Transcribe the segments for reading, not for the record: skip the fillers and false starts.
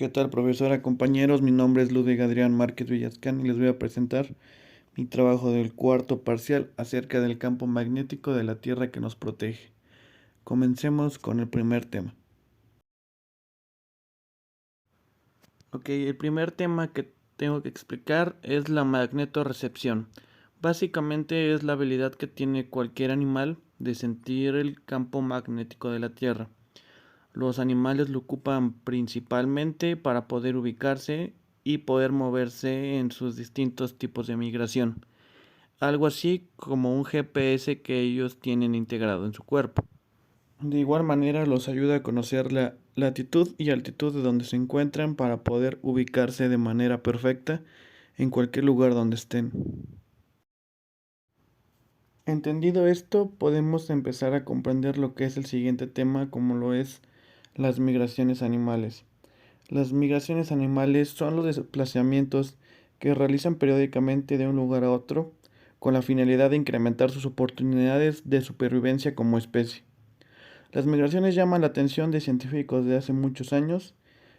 ¿Qué tal, profesora, compañeros? Mi nombre es Ludwig Adrián Márquez Villascán y les voy a presentar mi trabajo del cuarto parcial acerca del campo magnético de la Tierra que nos protege. Comencemos con el primer tema. Ok, el primer tema que tengo que explicar es la magnetorrecepción. Básicamente es la habilidad que tiene cualquier animal de sentir el campo magnético de la Tierra. Los animales lo ocupan principalmente para poder ubicarse y poder moverse en sus distintos tipos de migración, algo así como un GPS que ellos tienen integrado en su cuerpo. De igual manera los ayuda a conocer la latitud y altitud de donde se encuentran para poder ubicarse de manera perfecta en cualquier lugar donde estén. Entendido esto, podemos empezar a comprender lo que es el siguiente tema, como lo es las migraciones animales. Las migraciones animales son los desplazamientos que realizan periódicamente de un lugar a otro con la finalidad de incrementar sus oportunidades de supervivencia como especie. Las migraciones llaman la atención de científicos de hace muchos años,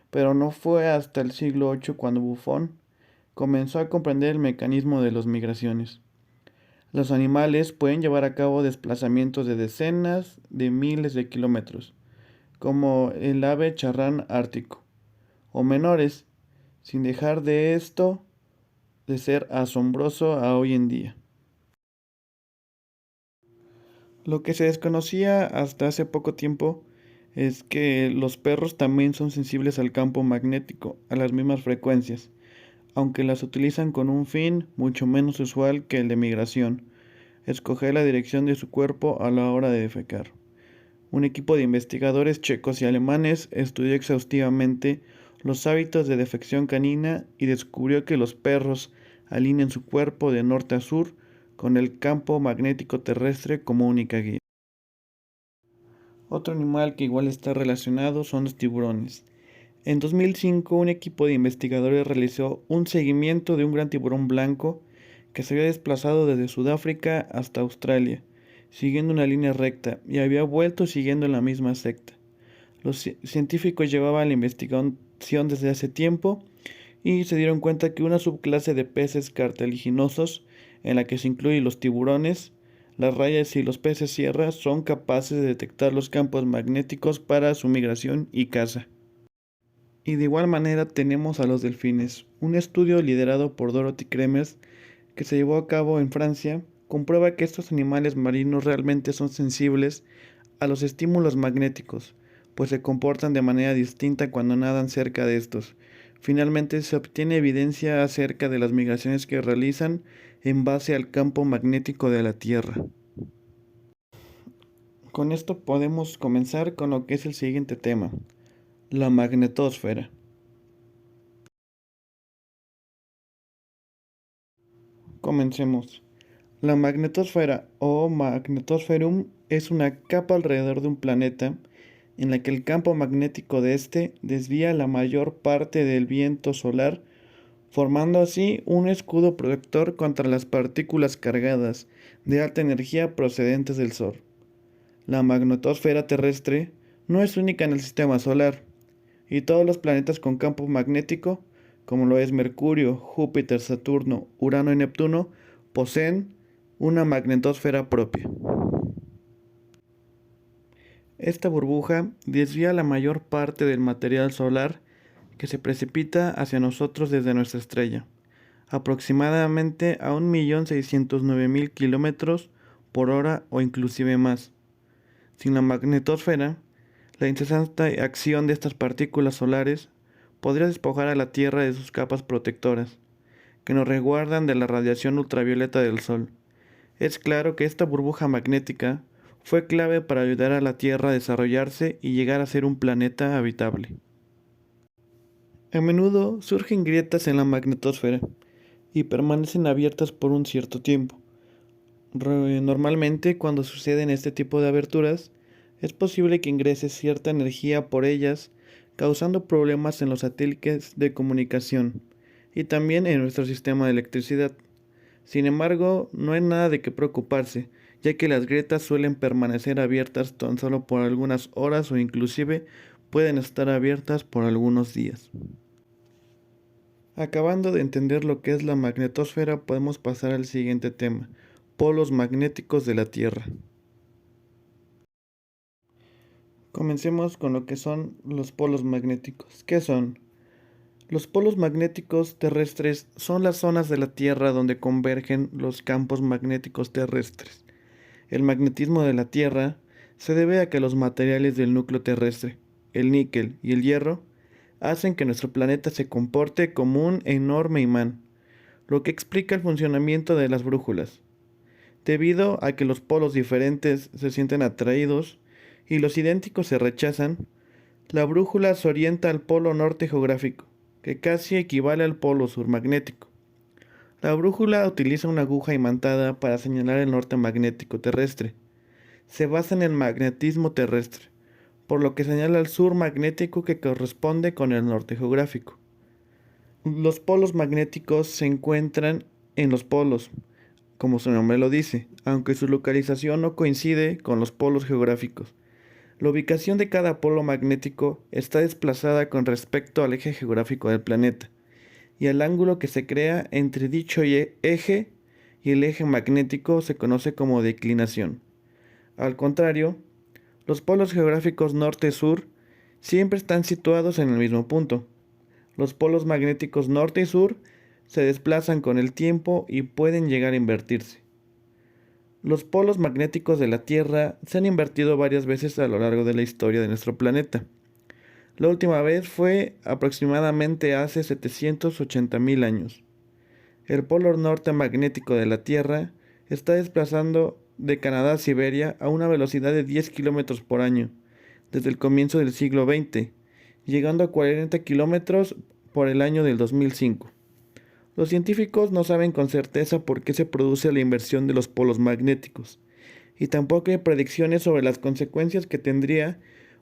pero no fue hasta el siglo VIII cuando Buffon comenzó a comprender el mecanismo de las migraciones. Los animales pueden llevar a cabo desplazamientos de decenas de miles de kilómetros, como el ave charrán ártico, o menores, sin dejar de esto de ser asombroso a hoy en día. Lo que se desconocía hasta hace poco tiempo es que los perros también son sensibles al campo magnético, a las mismas frecuencias, aunque las utilizan con un fin mucho menos usual que el de migración, escoger la dirección de su cuerpo a la hora de defecar. Un equipo de investigadores checos y alemanes estudió exhaustivamente los hábitos de defección canina y descubrió que los perros alinean su cuerpo de norte a sur con el campo magnético terrestre como única guía. Otro animal que igual está relacionado son los tiburones. En 2005, un equipo de investigadores realizó un seguimiento de un gran tiburón blanco que se había desplazado desde Sudáfrica hasta Australia, siguiendo una línea recta, y había vuelto siguiendo la misma secta. Los científicos llevaban la investigación desde hace tiempo y se dieron cuenta que una subclase de peces cartilaginosos, en la que se incluyen los tiburones, las rayas y los peces sierra, son capaces de detectar los campos magnéticos para su migración y caza. Y de igual manera tenemos a los delfines. Un estudio liderado por Dorothy Kremers, que se llevó a cabo en Francia, comprueba que estos animales marinos realmente son sensibles a los estímulos magnéticos, pues se comportan de manera distinta cuando nadan cerca de estos. Finalmente se obtiene evidencia acerca de las migraciones que realizan en base al campo magnético de la Tierra. Con esto podemos comenzar con lo que es el siguiente tema, la magnetosfera. Comencemos. La magnetosfera o magnetosferum es una capa alrededor de un planeta en la que el campo magnético de este desvía la mayor parte del viento solar, formando así un escudo protector contra las partículas cargadas de alta energía procedentes del Sol. La magnetosfera terrestre no es única en el sistema solar, y todos los planetas con campo magnético, como lo es Mercurio, Júpiter, Saturno, Urano y Neptuno, poseen una magnetosfera propia. Esta burbuja desvía la mayor parte del material solar que se precipita hacia nosotros desde nuestra estrella, aproximadamente a 1.609.000 kilómetros por hora o inclusive más. Sin la magnetosfera, la incesante acción de estas partículas solares podría despojar a la Tierra de sus capas protectoras, que nos resguardan de la radiación ultravioleta del Sol. Es claro que esta burbuja magnética fue clave para ayudar a la Tierra a desarrollarse y llegar a ser un planeta habitable. A menudo surgen grietas en la magnetosfera y permanecen abiertas por un cierto tiempo. Normalmente, cuando suceden este tipo de aberturas, es posible que ingrese cierta energía por ellas, causando problemas en los satélites de comunicación y también en nuestro sistema de electricidad. Sin embargo, no hay nada de qué preocuparse, ya que las grietas suelen permanecer abiertas tan solo por algunas horas o inclusive pueden estar abiertas por algunos días. Acabando de entender lo que es la magnetosfera, podemos pasar al siguiente tema: polos magnéticos de la Tierra. Comencemos con lo que son los polos magnéticos. ¿Qué son? Los polos magnéticos terrestres son las zonas de la Tierra donde convergen los campos magnéticos terrestres. El magnetismo de la Tierra se debe a que los materiales del núcleo terrestre, el níquel y el hierro, hacen que nuestro planeta se comporte como un enorme imán, lo que explica el funcionamiento de las brújulas. Debido a que los polos diferentes se sienten atraídos y los idénticos se rechazan, la brújula se orienta al polo norte geográfico, que casi equivale al polo sur magnético. La brújula utiliza una aguja imantada para señalar el norte magnético terrestre. Se basa en el magnetismo terrestre, por lo que señala el sur magnético que corresponde con el norte geográfico. Los polos magnéticos se encuentran en los polos, como su nombre lo dice, aunque su localización no coincide con los polos geográficos. La ubicación de cada polo magnético está desplazada con respecto al eje geográfico del planeta y el ángulo que se crea entre dicho eje y el eje magnético se conoce como declinación. Al contrario, los polos geográficos norte-sur siempre están situados en el mismo punto. Los polos magnéticos norte y sur se desplazan con el tiempo y pueden llegar a invertirse. Los polos magnéticos de la Tierra se han invertido varias veces a lo largo de la historia de nuestro planeta. La última vez fue aproximadamente hace 780.000 años. El polo norte magnético de la Tierra está desplazando de Canadá a Siberia a una velocidad de 10 km por año desde el comienzo del siglo XX, llegando a 40 km por el año del 2005. Los científicos no saben con certeza por qué se produce la inversión de los polos magnéticos, y tampoco hay predicciones sobre las consecuencias que tendría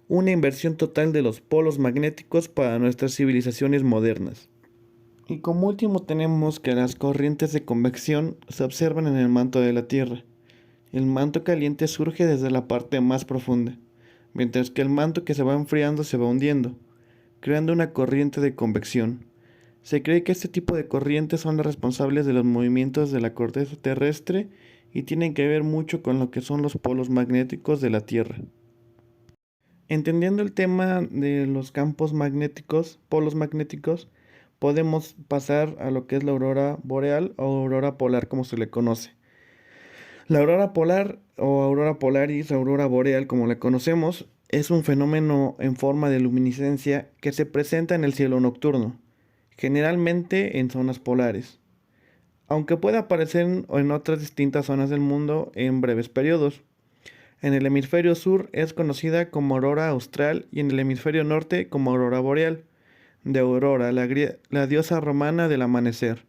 una inversión total de los polos magnéticos para nuestras civilizaciones modernas. Y como último tenemos que las corrientes de convección se observan en el manto de la Tierra. El manto caliente surge desde la parte más profunda, mientras que el manto que se va enfriando se va hundiendo, creando una corriente de convección. Se cree que este tipo de corrientes son las responsables de los movimientos de la corteza terrestre y tienen que ver mucho con lo que son los polos magnéticos de la Tierra. Entendiendo el tema de los campos magnéticos, polos magnéticos, podemos pasar a lo que es la aurora boreal o aurora polar, como se le conoce. La aurora polar o aurora polaris, aurora boreal como la conocemos, es un fenómeno en forma de luminiscencia que se presenta en el cielo nocturno, generalmente en zonas polares, aunque puede aparecer en otras distintas zonas del mundo en breves periodos. En el hemisferio sur es conocida como aurora austral y en el hemisferio norte como aurora boreal, de Aurora, la diosa romana del amanecer.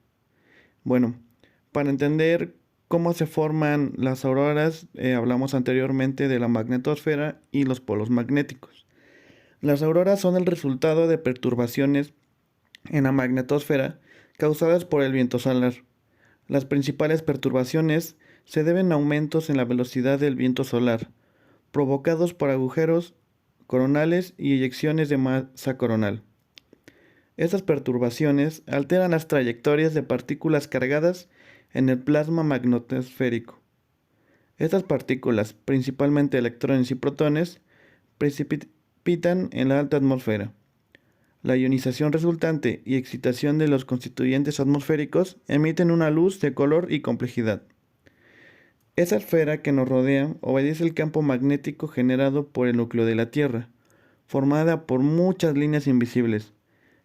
Bueno, para entender cómo se forman las auroras, hablamos anteriormente de la magnetosfera y los polos magnéticos. Las auroras son el resultado de perturbaciones en la magnetosfera causadas por el viento solar. Las principales perturbaciones se deben a aumentos en la velocidad del viento solar, provocados por agujeros coronales y eyecciones de masa coronal. Estas perturbaciones alteran las trayectorias de partículas cargadas en el plasma magnetosférico. Estas partículas, principalmente electrones y protones, precipitan en la alta atmósfera. La ionización resultante y excitación de los constituyentes atmosféricos emiten una luz de color y complejidad. Esa esfera que nos rodea obedece el campo magnético generado por el núcleo de la Tierra, formada por muchas líneas invisibles,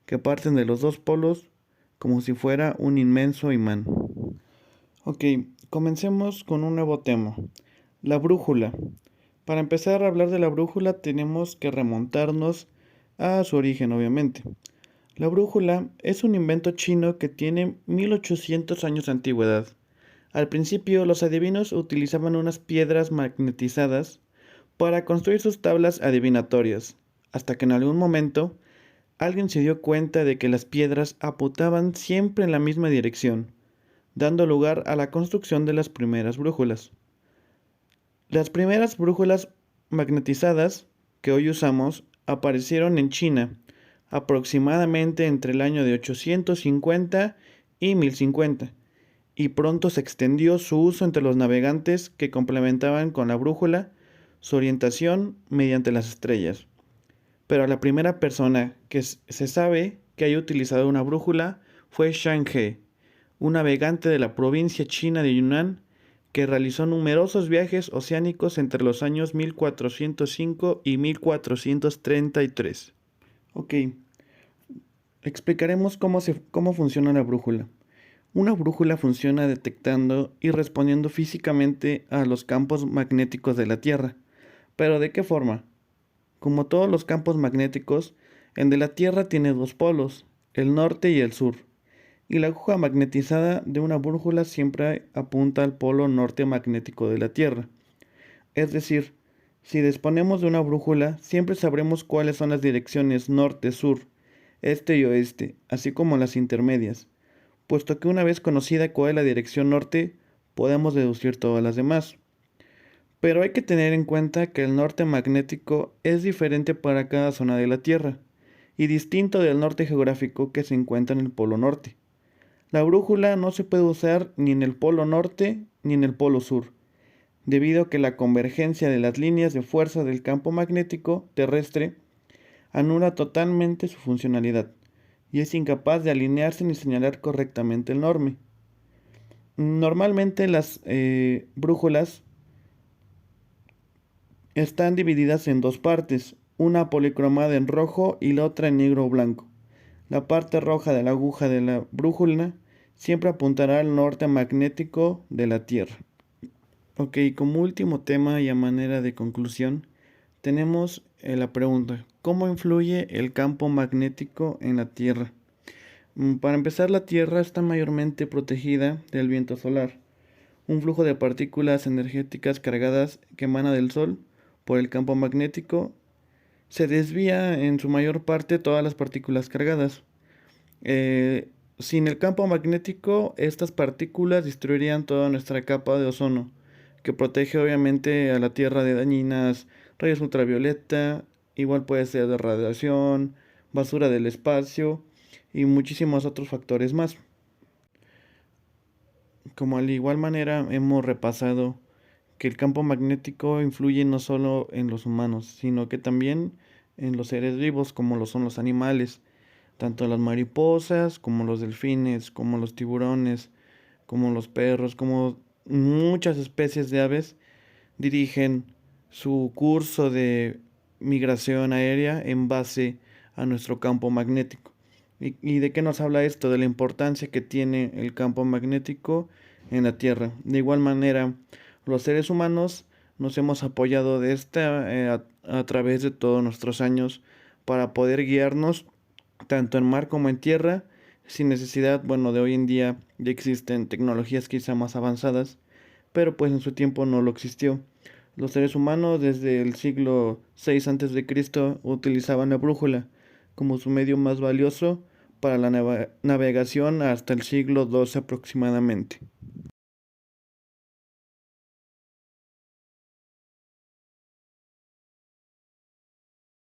que parten de los dos polos como si fuera un inmenso imán. Ok, comencemos con un nuevo tema, la brújula. Para empezar a hablar de la brújula tenemos que remontarnos a su origen, obviamente. La brújula es un invento chino que tiene 1800 años de antigüedad. Al principio, los adivinos utilizaban unas piedras magnetizadas para construir sus tablas adivinatorias, hasta que en algún momento alguien se dio cuenta de que las piedras apuntaban siempre en la misma dirección, dando lugar a la construcción de las primeras brújulas. Las primeras brújulas magnetizadas que hoy usamos aparecieron en China aproximadamente entre el año de 850 y 1050, y pronto se extendió su uso entre los navegantes que complementaban con la brújula su orientación mediante las estrellas. Pero la primera persona que se sabe que haya utilizado una brújula fue Zhang He, un navegante de la provincia china de Yunnan que realizó numerosos viajes oceánicos entre los años 1405 y 1433. Ok, explicaremos cómo funciona la brújula. Una brújula funciona detectando y respondiendo físicamente a los campos magnéticos de la Tierra. ¿Pero de qué forma? Como todos los campos magnéticos, el de la Tierra tiene dos polos, el norte y el sur, y la aguja magnetizada de una brújula siempre apunta al polo norte magnético de la Tierra. Es decir, si disponemos de una brújula, siempre sabremos cuáles son las direcciones norte, sur, este y oeste, así como las intermedias, puesto que una vez conocida cuál es la dirección norte, podemos deducir todas las demás. Pero hay que tener en cuenta que el norte magnético es diferente para cada zona de la Tierra, y distinto del norte geográfico que se encuentra en el polo norte. La brújula no se puede usar ni en el polo norte ni en el polo sur, debido a que la convergencia de las líneas de fuerza del campo magnético terrestre anula totalmente su funcionalidad, y es incapaz de alinearse ni señalar correctamente el norte. Normalmente las brújulas están divididas en dos partes, una policromada en rojo y la otra en negro o blanco. La parte roja de la aguja de la brújula siempre apuntará al norte magnético de la Tierra. Ok, como último tema y a manera de conclusión, tenemos la pregunta, ¿cómo influye el campo magnético en la Tierra? Para empezar, la Tierra está mayormente protegida del viento solar, un flujo de partículas energéticas cargadas que emana del Sol por el campo magnético. Se desvía en su mayor parte todas las partículas cargadas. Sin el campo magnético, estas partículas destruirían toda nuestra capa de ozono, que protege obviamente a la Tierra de dañinas rayos ultravioleta, igual puede ser de radiación, basura del espacio y muchísimos otros factores más. Como al igual manera hemos repasado que el campo magnético influye no solo en los humanos, sino que también en los seres vivos como lo son los animales, tanto las mariposas como los delfines, como los tiburones, como los perros, como muchas especies de aves dirigen su curso de migración aérea en base a nuestro campo magnético. ¿Y de qué nos habla esto? De la importancia que tiene el campo magnético en la Tierra. De igual manera, los seres humanos nos hemos apoyado de esta a través de todos nuestros años para poder guiarnos tanto en mar como en tierra, sin necesidad, bueno, de hoy en día ya existen tecnologías quizá más avanzadas, pero pues en su tiempo no lo existió. Los seres humanos desde el siglo VI a.C. utilizaban la brújula como su medio más valioso para la navegación hasta el siglo XII aproximadamente.